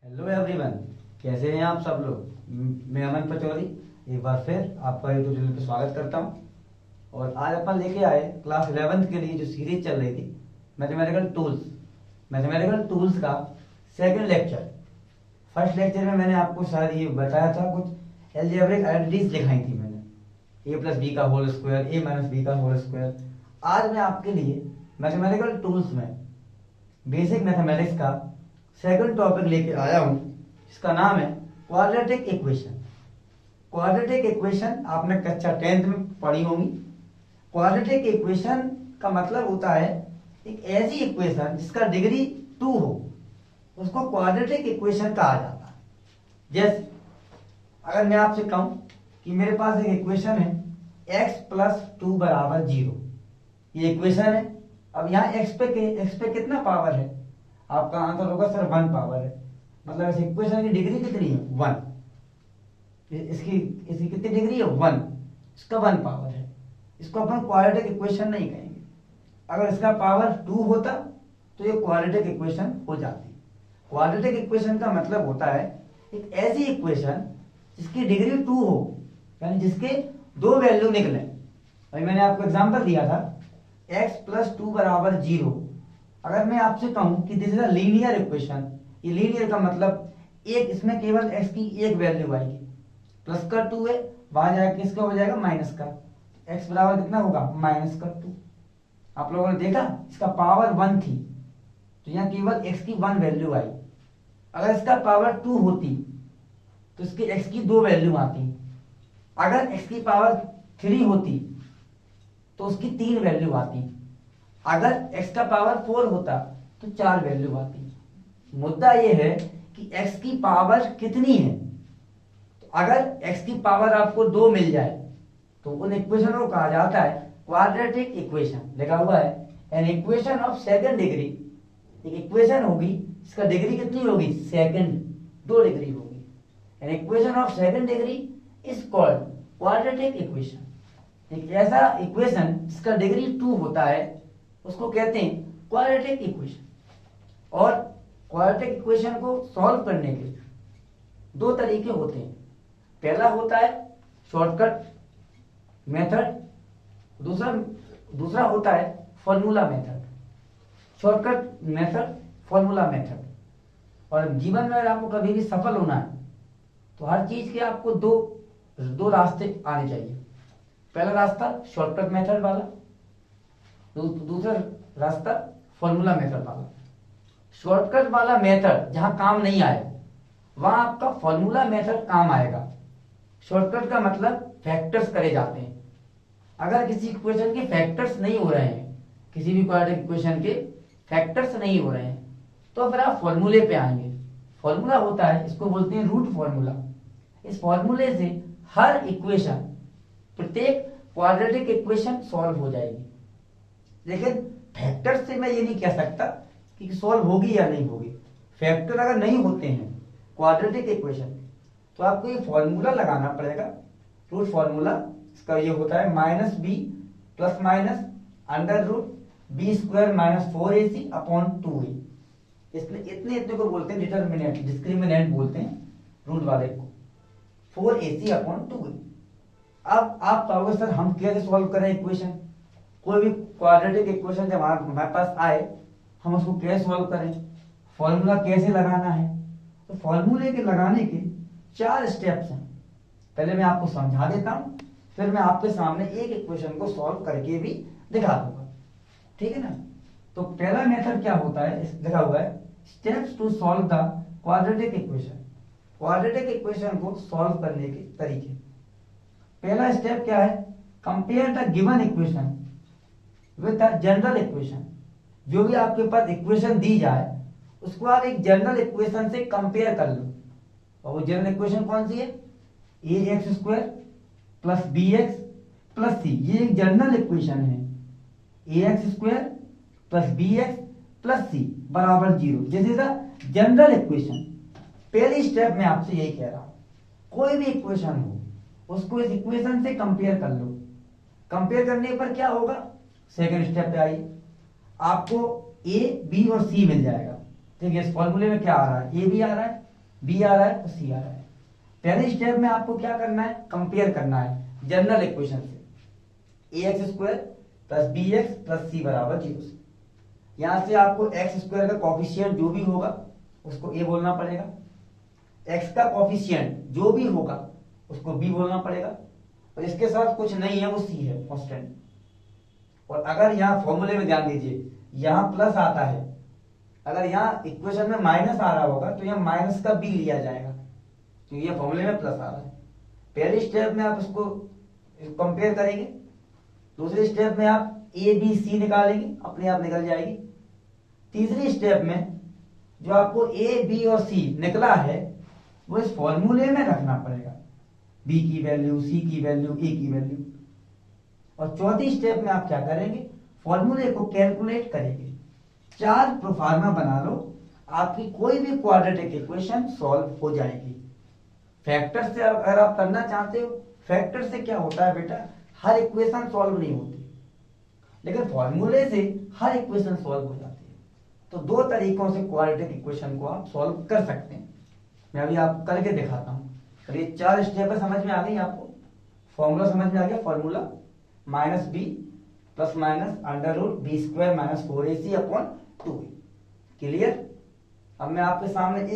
Hello everyone, कैसे हैं आप सब लोग। मैं अमन पचौरी एक बार फिर आपका यूट्यूब चैनल पर स्वागत करता हूं। और आज अपन लेके आए क्लास 11th के लिए जो सीरीज चल रही थी मैथमेटिकल टूल्स का सेकंड लेक्चर। फर्स्ट लेक्चर में मैंने आपको शायद ये बताया था, कुछ एल्जेब्रिक आइडेंटिटीज दिखाई थी मैंने, a प्लस बी का whole square, a minus B का होल स्क्वायर। आज मैं आपके लिए मैथमेटिकल टूल्स में बेसिक मैथमेटिक्स का सेकंड टॉपिक लेके आया हूं, जिसका नाम है क्वाड्रेटिक इक्वेशन। क्वाड्रेटिक इक्वेशन आपने कक्षा 10th में पढ़ी होंगी। क्वाड्रेटिक इक्वेशन का मतलब होता है एक ऐसी इक्वेशन जिसका डिग्री 2 हो, उसको क्वाड्रेटिक इक्वेशन कहा जाता है। जैसे अगर मैं आपसे कहूं कि मेरे पास एक इक्वेशन है x प्लस 2 बराबर 0, ये इक्वेशन है। अब यहाँ x पे कितना पावर है, आपका आंसर होगा सर 1 पावर है। मतलब इस इक्वेशन की डिग्री कितनी है, 1। इसकी कितनी डिग्री है, 1। इसका 1 पावर है। इसको अपन क्वाड्रेटिक इक्वेशन नहीं कहेंगे। अगर इसका पावर 2 होता तो ये क्वाड्रेटिक इक्वेशन हो जाती। क्वाड्रेटिक इक्वेशन का मतलब होता है एक ऐसी इक्वेशन जिसकी डिग्री 2 हो, यानी जिसके 2 वैल्यू निकले। अभी मैंने आपको एग्जांपल दिया था x प्लस 2 बराबर 0। अगर मैं आपसे कहूं कि this is a linear equation, ये लीनियर का मतलब एक, इसमें केवल x की एक वैल्यू आएगी। प्लस का 2 है, वहां जाके किसका हो जाएगा, माइनस का। x बराबर कितना होगा, माइनस का 2। आप लोगों ने देखा इसका पावर 1 थी, तो यहाँ केवल x की 1 वैल्यू आई। अगर इसका पावर 2 होती तो इसके x की 2 वैल्यू आती। अगर x की पावर 3 होती तो उसकी 3 वैल्यू आती। अगर x का पावर 4 होता तो 4 वैल्यू आती। मुद्दा यह है कि x की पावर कितनी है। तो अगर x की पावर आपको 2 मिल जाए तो उन इक्वेशन को कहा जाता है क्वाड्रेटिक इक्वेशन। लिखा हुआ है an equation of second degree. एक इक्वेशन होगी इसका डिग्री कितनी होगी, सेकंड, 2 डिग्री होगी। An equation of second degree is called quadratic equation. एक ऐसा इक्वेशन जिसका डिग्री 2 होता है उसको कहते हैं क्वाड्रेटिक इक्वेशन। और क्वाड्रेटिक इक्वेशन को सॉल्व करने के 2 तरीके होते हैं। पहला होता है शॉर्टकट मेथड, दूसरा होता है formula method. Shortcut method, formula method. और जीवन में अगर आपको कभी भी सफल होना है तो हर चीज के आपको दो रास्ते आने चाहिए। पहला रास्ता शॉर्टकट मेथड वाला, दूसरा रास्ता फॉर्मूला मेथड वाला। शॉर्टकट वाला मेथड जहां काम नहीं आए वहां आपका फॉर्मूला मेथड काम आएगा। शॉर्टकट का मतलब फैक्टर्स करे जाते हैं। अगर किसी इक्वेशन के फैक्टर्स नहीं हो रहे हैं, किसी भी क्वाड्रेटिक इक्वेशन के फैक्टर्स नहीं हो रहे हैं, तो फिर आप फॉर्मूले पे आएंगे। फॉर्मूला होता है, इसको बोलते हैं रूट फॉर्मूला। इस फॉर्मूले से हर इक्वेशन, प्रत्येक क्वाड्रेटिक इक्वेशन सॉल्व हो जाएगी। लेकिन फैक्टर से मैं ये नहीं कह सकता कि सॉल्व होगी या नहीं होगी। फैक्टर अगर नहीं होते हैं क्वाड्रेटिक इक्वेशन तो आपको ये फॉर्मूला लगाना पड़ेगा, रूट फॉर्मूला। इसका ये होता है minus B plus minus under root B square minus 4ac upon 2a। इसमें इतने को बोलते हैं डिस्क्रिमिनेंट बोलते हैं रूट वाले को, 4ac अपॉन 2a। अब आप कहोगे सर हम कैसे सॉल्व करें इक्वेशन, कोई भी क्वाड्रेटिक इक्वेशन जब हमारे पास आए हम उसको कैसे सॉल्व करें, फॉर्मूला कैसे लगाना है। तो फॉर्मूले के लगाने के 4 स्टेप्स हैं। पहले मैं आपको समझा देता हूं, फिर मैं आपके सामने एक इक्वेशन को सॉल्व करके भी दिखा दूंगा, ठीक है ना। तो पहला मेथड क्या होता है, लिखा हुआ है steps to solve the quadratic equation. Quadratic equation को सॉल्व करने के तरीके। पहला स्टेप क्या है, compare the given equation with the general equation. जो भी आपके पास इक्वेशन दी जाए उसको आप एक जनरल इक्वेशन से कंपेयर कर लो। और वो जनरल इक्वेशन कौन सी है, ax square plus bx plus c। ये एक जनरल इक्वेशन है, ax square plus bx plus c बराबर 0। This is a general equation. पहली स्टेप में आपसे यही कह रहा हूं, कोई भी इक्वेशन हो उसको इस इक्वेशन से कंपेयर कर लो। कंपेयर करने पर क्या होगा, सेकंड स्टेप पे आइए, आपको a b और c मिल जाएगा। ठीक है, इस फॉर्मूले में क्या आ रहा है, a भी आ रहा है बी आ रहा है तो सी आ रहा है। पहले स्टेप में आपको क्या करना है, कंपेयर करना है जनरल इक्वेशन से, a x square plus b x plus c बराबर 0 से। यहां से आपको एक्स स्क्वायर का कॉफिशिएंट जो भी होगा उसको ए बोलना पड़ेगा, एक्स का कॉफिशिएंट जो भी होगा उसको बी बोलना पड़ेगा, और इसके साथ कुछ नहीं है वो सी है कांस्टेंट। और अगर यहाँ फॉर्मूले में ध्यान दीजिए, यहाँ प्लस आता है, अगर यहाँ इक्वेशन में माइनस आ रहा होगा तो यहाँ माइनस का बी लिया जाएगा क्योंकि ये फॉर्मूले में प्लस आ रहा है। पहले स्टेप में आप इसको कंपेयर करेंगे, दूसरे स्टेप में आप ए बी सी निकालेंगे, अपने आप निकल जाएगी। तीसरी स्टेप में जो आपको ए बी और सी निकला है वो इस फॉर्मूले में रखना पड़ेगा, बी की वैल्यू, सी की वैल्यू, ए की वैल्यू। और चौथी स्टेप में आप क्या करेंगे, फॉर्मूले को कैलकुलेट करेंगे। 4 प्रोफार्मा बना लो, आपकी कोई भी क्वाड्रेटिक इक्वेशन सॉल्व हो जाएगी। फैक्टर से अगर आप करना चाहते हो, फैक्टर से क्या होता है बेटा, हर इक्वेशन सॉल्व नहीं होती, लेकिन फॉर्मूले से हर इक्वेशन सॉल्व हो जाती है। तो 2 तरीकों से क्वाड्रेटिक इक्वेशन को आप सॉल्व कर सकते हैं। मैं अभी आपको करके दिखाता हूं। तो ये 4 स्टेप समझ में आ गई आपको, फॉर्मूला समझ में आ गया, formula minus B plus minus under root B square minus 4ac upon 2a। Clear. अब मैं आपके सामने एक